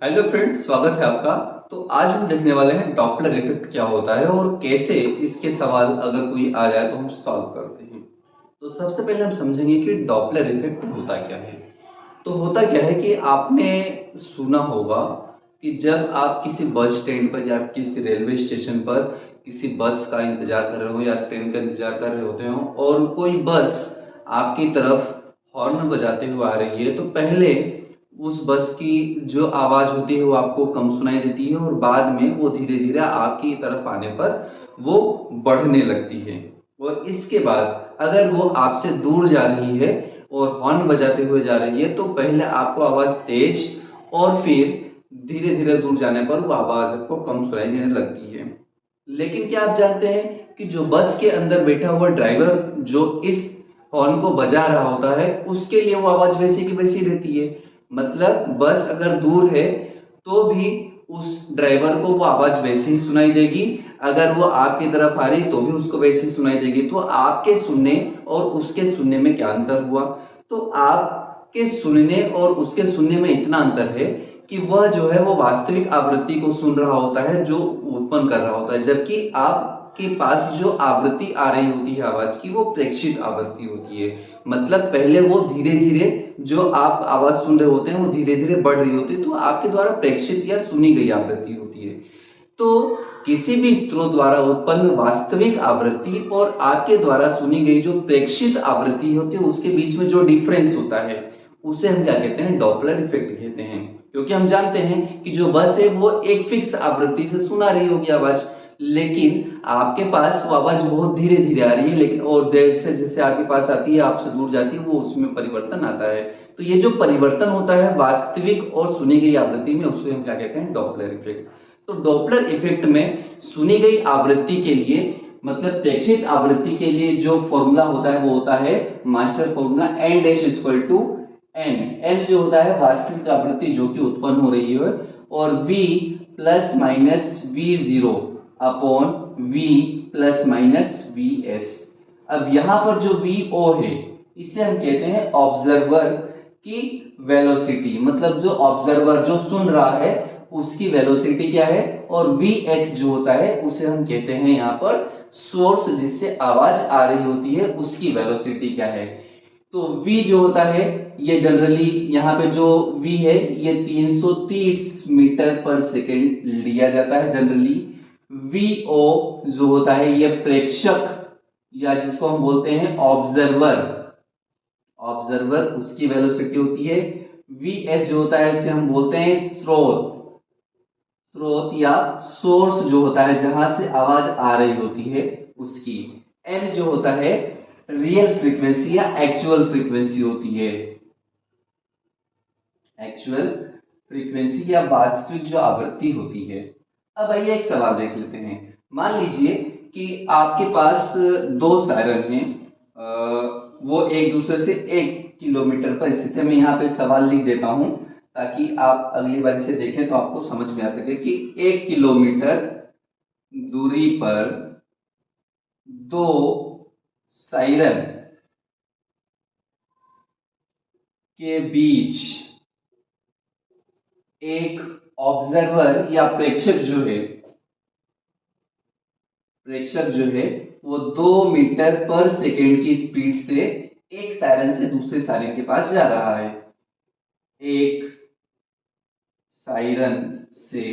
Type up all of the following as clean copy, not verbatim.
Hello friends, स्वागत है आपका। तो आज हम देखने वाले हैं डॉपलर इफेक्ट क्या होता है और कैसे इसके सवाल अगर कोई आ जाए तो हम सॉल्व करते हैं। तो सबसे पहले हम समझेंगे कि डॉपलर इफेक्ट होता क्या है। तो होता क्या है कि आपने सुना होगा कि जब आप किसी बस स्टैंड पर या किसी रेलवे स्टेशन पर किसी बस का इंतजार कर रहे हो या ट्रेन का इंतजार कर रहे होते हो और कोई बस आपकी तरफ हॉर्न बजाते हुए आ रही है, तो पहले उस बस की जो आवाज होती है वो आपको कम सुनाई देती है और बाद में वो धीरे धीरे आपकी तरफ आने पर वो बढ़ने लगती है। और इसके बाद अगर वो आपसे दूर जा रही है और हॉर्न बजाते हुए जा रही है, तो पहले आपको आवाज तेज और फिर धीरे धीरे दूर जाने पर वो आवाज आपको कम सुनाई देने लगती है। लेकिन क्या आप जानते हैं कि जो बस के अंदर बैठा हुआ ड्राइवर जो इस हॉर्न को बजा रहा होता है, उसके लिए वो आवाज वैसी की वैसी रहती है। मतलब बस अगर दूर है तो भी उस ड्राइवर को वो आवाज वैसे ही सुनाई देगी, अगर वो आपकी तरफ आ रही तो भी उसको वैसे ही सुनाई देगी। तो आपके सुनने और उसके सुनने में क्या अंतर हुआ? तो आपके सुनने और उसके सुनने में इतना अंतर है कि वह जो है वो वास्तविक आवृत्ति को सुन रहा होता है जो उत्पन्न कर रहा होता है, जबकि आपके पास जो आवृत्ति आ रही होती है आवाज की वो प्रेक्षित आवृत्ति होती है। मतलब पहले वो धीरे धीरे जो आप आवाज सुन रहे होते हैं वो धीरे धीरे बढ़ रही होती है, तो आपके द्वारा प्रेक्षित या सुनी गई आवृत्ति होती है। तो किसी भी स्रोत द्वारा उत्पन्न वास्तविक आवृत्ति और आपके द्वारा सुनी गई जो प्रेक्षित आवृत्ति होती है उसके बीच में जो डिफरेंस होता है उसे हम क्या कहते हैं? डॉपलर इफेक्ट कहते हैं। क्योंकि हम जानते हैं कि जो बस है वो एक फिक्स आवृत्ति से सुना रही होगी आवाज, लेकिन आपके पास वो आवाज बहुत धीरे धीरे आ रही है, लेकिन और जैसे जैसे आपके पास आती है आपसे दूर जाती है वो उसमें परिवर्तन आता है। तो ये जो परिवर्तन होता है वास्तविक और सुनी गई आवृत्ति में, उसको हम क्या कहते हैं? Doppler effect. तो डॉपलर इफेक्ट में सुनी गई आवृत्ति के लिए, मतलब प्रेक्षित आवृत्ति के लिए जो फॉर्मूला होता है वो होता है master formula n dash equal to n. N जो होता है वास्तविक आवृत्ति जो कि उत्पन्न हो रही है, और v plus minus we zero upon v plus minus V S. अब यहां पर जो वी ओ है इसे हम कहते हैं ऑब्जर्वर की वेलोसिटी, मतलब जो ऑब्जर्वर जो सुन रहा है उसकी वेलोसिटी क्या है, और वी एस जो होता है उसे हम कहते हैं यहाँ पर सोर्स जिससे आवाज आ रही होती है उसकी वेलोसिटी क्या है। तो v जो होता है ये जनरली यहाँ पे जो v है ये 330 मीटर पर सेकेंड लिया जाता है जनरली। vo जो होता है ये प्रेक्षक या जिसको हम बोलते हैं ऑब्जर्वर, ऑब्जर्वर उसकी वेलोसिटी होती है। vs जो होता है उसे हम बोलते हैं स्रोत, स्रोत या सोर्स जो होता है जहां से आवाज आ रही होती है उसकी। n जो होता है रियल फ्रीक्वेंसी या एक्चुअल फ्रीक्वेंसी होती है, एक्चुअल फ्रीक्वेंसी या वास्तविक जो आवृत्ति होती है। अब आइए एक सवाल देख लेते हैं। मान लीजिए कि आपके पास दो सायरन हैं, वो एक दूसरे से 1 किलोमीटर पर स्थित है। मैं यहाँ पे सवाल लिख देता हूं ताकि आप अगली बार इसे देखें तो आपको समझ में आ सके कि 1 किलोमीटर दूरी पर दो सायरन के बीच एक ऑब्जर्वर या प्रेक्षक जो है वो 2 मीटर पर सेकेंड की स्पीड से एक सायरन से दूसरे सायरन के पास जा रहा है। एक सायरन से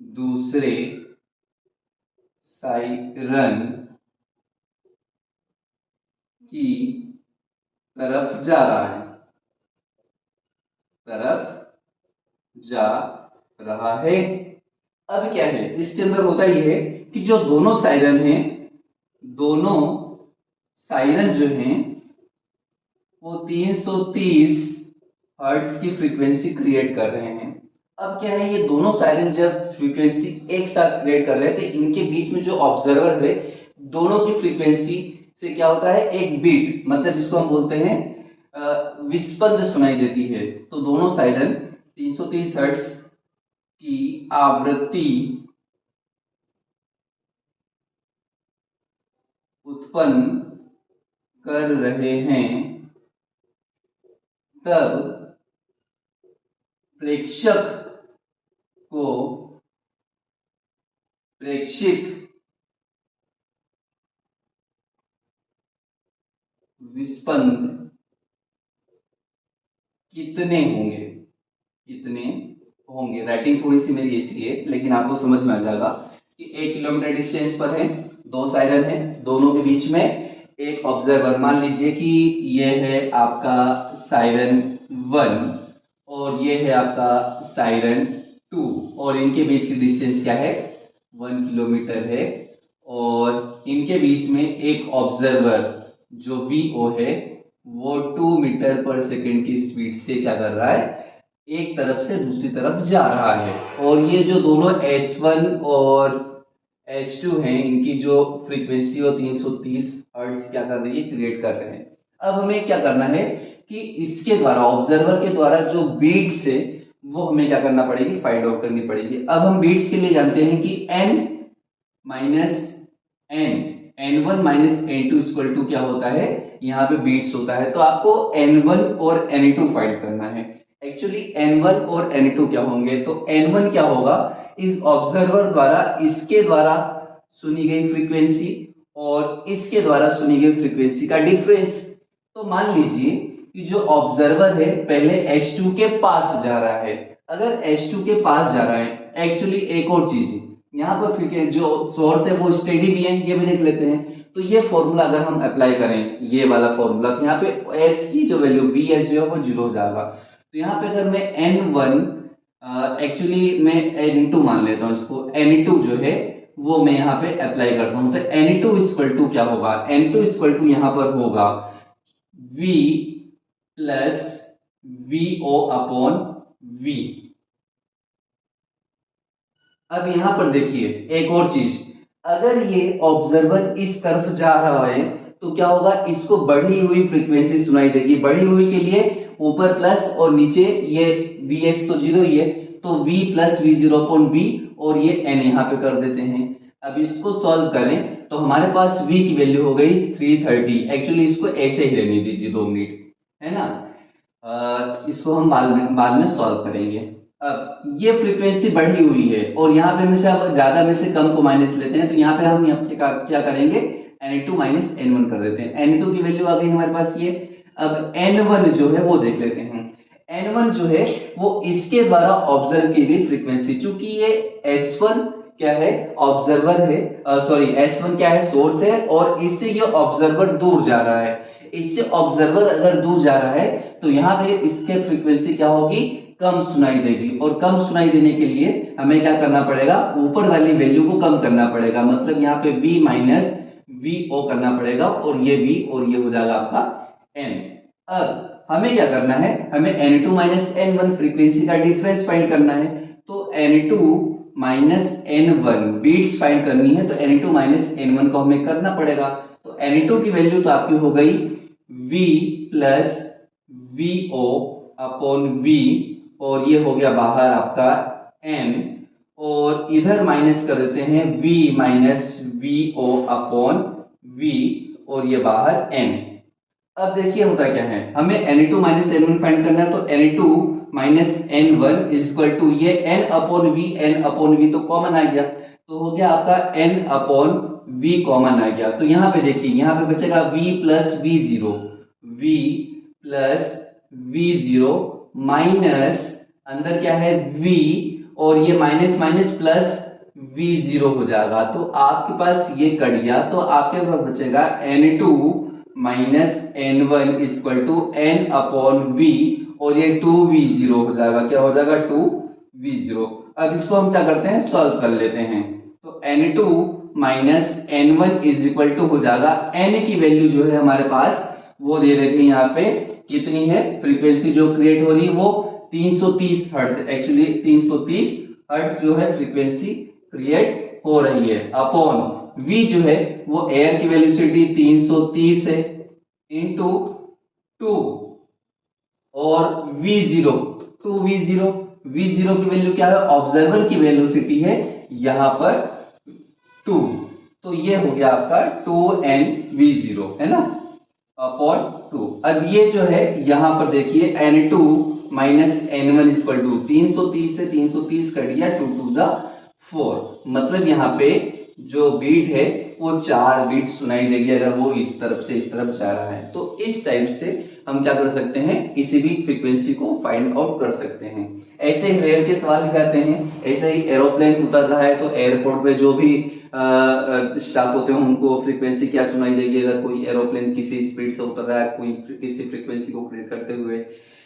दूसरे सायरन की तरफ जा रहा है, तरफ जा रहा है। अब क्या है इसके अंदर होता यह है कि जो दोनों सायरन हैं, दोनों सायरन जो हैं वो 330 हर्ट्ज की फ्रीक्वेंसी क्रिएट कर रहे हैं। अब क्या है, ये दोनों सायरन जब फ्रीक्वेंसी एक साथ क्रिएट कर रहे थे, इनके बीच में जो ऑब्जर्वर है दोनों की फ्रीक्वेंसी से क्या होता है, एक बीट, मतलब जिसको हम बोलते हैं विस्पंद सुनाई देती है। तो दोनों सायरन 330 हर्ट्ज की आवृत्ति उत्पन्न कर रहे हैं, तब प्रेक्षक को प्रेक्षित विस्पंद कितने होंगे, कितने होंगे। राइटिंग थोड़ी सी मेरी ऐसी है, लेकिन आपको समझ में आ जाएगा कि 1 किलोमीटर डिस्टेंस पर है, 2 सायरन है, दोनों के बीच में एक ऑब्जर्वर। मान लीजिए कि ये है आपका सायरन 1 और ये है आपका सायरन 2 और इनके बीच की डिस्टेंस क्या है, 1 किलोमीटर है। और इनके बीच में एक ऑब्जर्वर जो VO है वो 2 मीटर पर सेकेंड की स्पीड से क्या कर रहा है, एक तरफ से दूसरी तरफ जा रहा है। और ये जो दोनों S1 और S2 हैं, इनकी जो फ्रीक्वेंसी वो 330 हर्ट्ज क्या कर रही है, क्रिएट कर रहे हैं। अब हमें क्या करना है कि इसके द्वारा, ऑब्जर्वर के द्वारा जो बीट्स है वो हमें क्या करना पड़ेगी, फाइंड आउट करनी पड़ेगी। अब हम बीट्स के लिए जानते हैं कि n minus n, n1 minus n2 equal to क्या होता है, यहाँ पे बीट्स होता है। तो आपको n1 और n2 फाइंड करना है। एक्चुअली n1 और n2 क्या होंगे, तो n1 क्या होगा, इस ऑब्जर्वर द्वारा इसके द्वारा सुनी गई फ्रीक्वेंसी और इसके द्वारा सुनी गई फ्रीक्वेंसी का डिफरेंस। तो मान लीजिए कि जो ऑब्जर्वर है पहले H2 के पास जा रहा है। अगर H2 के पास जा रहा है, एक्चुअली एक और चीज है यहाँ पर, जो सोर्स है वो स्टेडी भी है, ये भी देख लेते हैं। तो ये फॉर्मूला अगर हम अप्लाई करें, ये वाला फॉर्मूला, तो यहाँ पे S की जो वैल्यू Vs जो है वो 0 हो जाएगा। तो यहाँ पे अगर मैं n1 एक्चुअली मैं n2 मान लेता हूँ, इसको n2 जो है वो मैं यहाँ पे अप्लाई करता हूँ। तो n2 इक्वल टू क्या होगा, n2 इक्वल टू यहाँ पर होगा V plus VO upon V। अब यहां पर देखिए एक और चीज, अगर ये ऑब्जर्वर इस तरफ जा रहा है तो क्या होगा, इसको बढ़ी हुई फ्रीक्वेंसी सुनाई देगी। बढ़ी हुई के लिए ऊपर प्लस और नीचे ये Vs तो 0 ही है, तो V plus V0 upon V और ये n यहाँ पे कर देते हैं। अब इसको सॉल्व करें तो हमारे पास V की वैल्यू हो गई 330। एक्चुअली इसको ऐसे ही रहने दीजिए 2 मिनट, है ना। इसको हम बाद में सॉल्व करेंगे। अब ये फ्रीक्वेंसी बढ़ी हुई है और यहाँ पे हमेशा ज्यादा में से कम को माइनस लेते हैं, तो यहाँ पे हम क्या करेंगे, n2 माइनस n1 कर देते हैं। n2 की वैल्यू आ गई हमारे पास ये। अब n1 जो है वो देख लेते हैं। n1 जो है वो इसके द्वारा ऑब्जर्व की गई फ्रीक्वेंसी, चूंकि ये S1 क्या है, ऑब्जर्वर है, सॉरी S1 क्या है, सोर्स है, और इससे ये ऑब्जर्वर दूर जा रहा है। इससे ऑब्जर्वर अगर दूर जा रहा है तो यहाँ पे इसके फ्रीक्वेंसी क्या होगी, कम सुनाई देगी। और कम सुनाई देने के लिए हमें क्या करना पड़ेगा, ऊपर वाली वैल्यू को कम करना पड़ेगा। मतलब यहाँ पे V माइनस VO करना पड़ेगा और ये V और ये हो जाएगा आपका N। अब हमें क्या करना है, हमें n2 माइनस n1 फ्रीक्वेंसी का डिफरेंस फाइंड करना है। तो n2 minus n1 beats find करनी है, तो n2 माइनस n1 को हमें करना पड़ेगा। तो n2 की वैल्यू तो आपकी हो गई V plus VO upon V, और ये हो गया बाहर आपका n, और इधर माइनस कर देते हैं V minus VO upon V, और ये बाहर n। अब देखिए होता क्या है, हमें n2 माइनस n1 फाइंड करना है। तो n2 minus n1 is equal to ये n अपॉन v तो कॉमन आ गया, तो हो गया आपका n अपॉन v कॉमन आ गया। तो यहाँ पे देखिए, यहाँ पे बचेगा v प्लस v0 माइनस अंदर क्या है v, और ये माइनस माइनस प्लस v0 हो जाएगा। तो आपके पास ये कट गया, तो आपके पास बचेगा n2 minus n1 equal to n upon v, और ये 2v0 हो जाएगा। क्या हो जाएगा, 2v0। अब इसको हम क्या करते हैं, सॉल्व कर लेते हैं। तो n2 minus n1 is equal to हो जाएगा, n की वैल्यू जो है हमारे पास वो दे रखी है यहाँ पे, कितनी है फ्रीक्वेंसी जो क्रिएट हो रही है वो 330 हर्ट्ज। एक्चुअली 330 हर्ट्ज जो है फ्रीक्वेंसी क्रिएट हो रही है, अपॉन v जो है वो एयर की वेलोसिटी 330 है इंटू 2, और v0 v0 की वैल्यू क्या है, ऑब्जर्वर की वेलोसिटी है यहाँ पर 2, तो ये हो गया आपका 2nv0, है ना, अपॉन 2। अब ये जो है यहाँ पर देखिए n2 minus N1 equal to 330 से 330 कट गया 2 2 जा 4, मतलब यहाँ पे जो बीट है वो 4 बीट सुनाई देगी अगर वो इस तरफ से इस तरफ जा रहा है। तो इस टाइप से हम क्या कर सकते हैं, किसी भी फ्रीक्वेंसी को फाइंड आउट कर सकते हैं। ऐसे ही रेल के सवाल भी आते हैं, ऐसे ही एरोप्लेन उतर रहा है तो एयरपोर्ट पे जो भी स्टाफ होते हैं उनको फ्रीक्वेंसी क्या सुनाई देगी अगर कोई एरोप्लेन किसी स्पीड से उतर रहा है कोई किसी फ्रीक्वेंसी को क्रिएट करते हुए।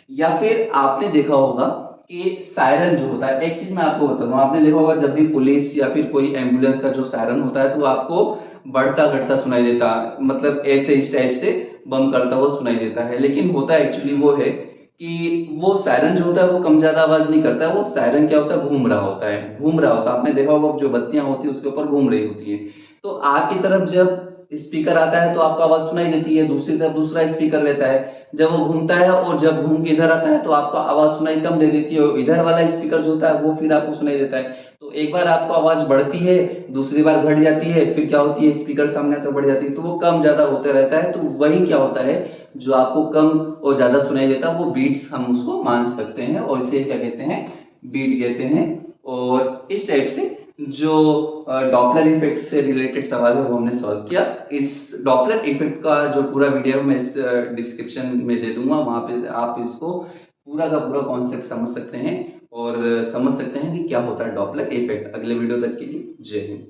या फिर आपने देखा होगा कि सायरन जो होता है, एक चीज मैं आपको बता दूं, आपने देखा होगा जब भी पुलिस या फिर कोई एम्बुलेंस का जो सायरन होता है तो आपको बढ़ता घटता सुनाई देता, मतलब ऐसे इस टाइप से बम करता हुआ सुनाई देता है। लेकिन होता एक्चुअली वो है कि वो सायरन जो होता है वो कम ज्यादा आवाज नहीं करता है, वो सायरन क्या होता है, घूम रहा होता है, घूम रहा होता है। आपने देखा होगा जो बत्तियां होती है उसके ऊपर घूम रही होती है। तो आपकी तरफ जब स्पीकर आता है तो आपको आवाज सुनाई देती है, दूसरी तरफ दूसरा स्पीकर रहता है, जब वो घूमता है और जब घूम के इधर आता है तो आपको आवाज सुनाई कम दे देती है, और इधर वाला स्पीकर जो होता है वो फिर आपको सुनाई देता है। तो एक बार आपको आवाज बढ़ती है, दूसरी बार घट जाती है, फिर क्या होती है स्पीकर सामने आता है बढ़ जाती है, तो वो कम ज्यादा होते रहता है। तो वही क्या होता है जो आपको कम और ज्यादा सुनाई देता है वो बीट्स हम उसको मान सकते हैं, और इसे क्या कहते हैं, बीट कहते हैं। और इस टाइप से जो डॉपलर इफेक्ट से रिलेटेड सवाल है वो हमने सॉल्व किया। इस डॉपलर इफेक्ट का जो पूरा वीडियो मैं इस डिस्क्रिप्शन में दे दूंगा, वहां पे आप इसको पूरा का पूरा कॉन्सेप्ट समझ सकते हैं और समझ सकते हैं कि क्या होता है डॉपलर इफेक्ट। अगले वीडियो तक के लिए जय हिंद।